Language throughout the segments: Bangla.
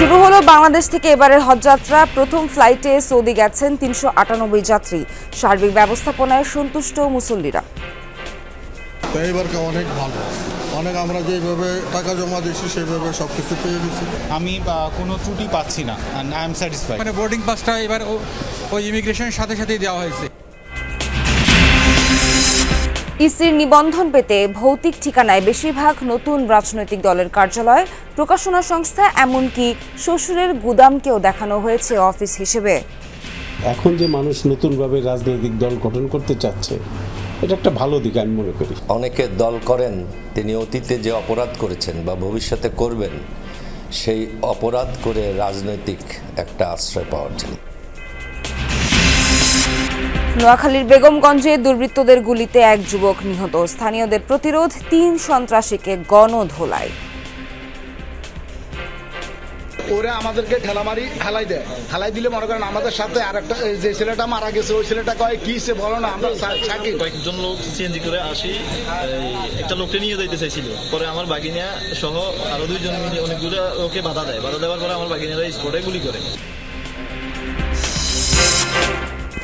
শুরু হলো বাংলাদেশ থেকে এবারের হজযাত্রা। প্রথম ফ্লাইটে সৌদি গেছেন ৩৯৮ যাত্রী। সার্বিক ব্যবস্থাপনায় সন্তুষ্ট মুসল্লিরা। এইবারকে অনেক ভালো, অনেক আমরা যেভাবে টাকা জমা দিয়েছি সেভাবে সব কিছু পেয়ে গেছি। আমি কোনো ত্রুটি পাচ্ছি না, আই এম স্যাটিসফাইড। মানে বোর্ডিং পাসটা এবার ওই ইমিগ্রেশনের সাথে সাথেই দেওয়া হয়েছে। ইসির নিবন্ধন পেতে ভৌতিক ঠিকানায় বেশিরভাগ নতুন রাজনৈতিক দলের কার্যালয়, প্রকাশনা সংস্থা, এমনকি শ্বশুরের গুদামকেও দেখানো হয়েছে অফিস হিসেবে। এখন যে মানুষ নতুনভাবে রাজনৈতিক দল গঠন করতে চাচ্ছে, এটা একটা ভালো দিক আমি মনে করি। অনেকে দল করেন, তিনি অতীতে যে অপরাধ করেছেন বা ভবিষ্যতে করবেন, সেই অপরাধ করে রাজনৈতিক একটা আশ্রয় পাওয়ার জন্য। নোয়াখালীর বেগমগঞ্জে দুর্বৃত্তদের গুলিতে এক যুবক নিহত। স্থানীয়দের প্রতিরোধ, ৩ সন্ত্রাসীকে গণধোলাই। ওরা আমাদেরকে ঠেলাই দেয়, ঠেলাই দিলে মনে করেন আমাদের সাথে আরেকটা যে ছেলেটা মারা গেছে ওই ছেলেটা কয় কি সে বলো না, আমরা থাকি। কয়েকজন লোক সিএনজি করে আসি, একটা লোককে নিয়ে যাইতে চাইছিল। পরে আমার বাগিনা সহ আরো 2 জন মিলে অনেকগুলো ওকে বাধা দেয়। বাধা দেওয়ার পরে আমার বাগিনারা স্পটে গুলি করে।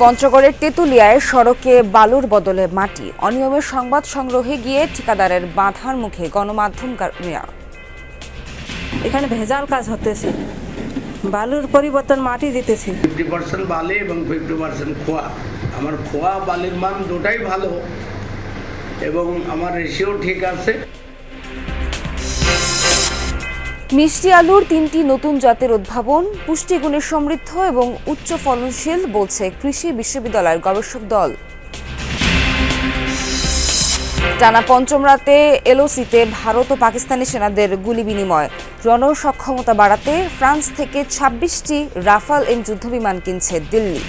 পঞ্চগড়ের তেঁতুলিয়ায় সড়কে বালুর বদলে মাটি, অনিয়মের সংবাদ সংগ্রহে গিয়ে ঠিকাদারের বাধার মুখে গণমাধ্যম কর্মীরা। এখানে ভেজাল কাজ হতেছে, বালুর পরিবর্তন মাটি দিতেছে। 50% বালি এবং 50% খোয়া। আমার খোয়া বালির মান দুটাই ভালো এবং আমার রেশিও ঠিক আছে। মিষ্টি আলুর 3টি নতুন জাতের উদ্ভাবন, পুষ্টিগুণে সমৃদ্ধ এবং উচ্চ ফলনশীল, বলছে কৃষি বিশ্ববিদ্যালয়ের গবেষক দল। টানা পঞ্চম রাতে এলওসিতে ভারত ও পাকিস্তানি সেনাদের গুলি বিনিময়। রণসক্ষমতা বাড়াতে ফ্রান্স থেকে 26টি রাফাল এম যুদ্ধবিমান কিনছে দিল্লি।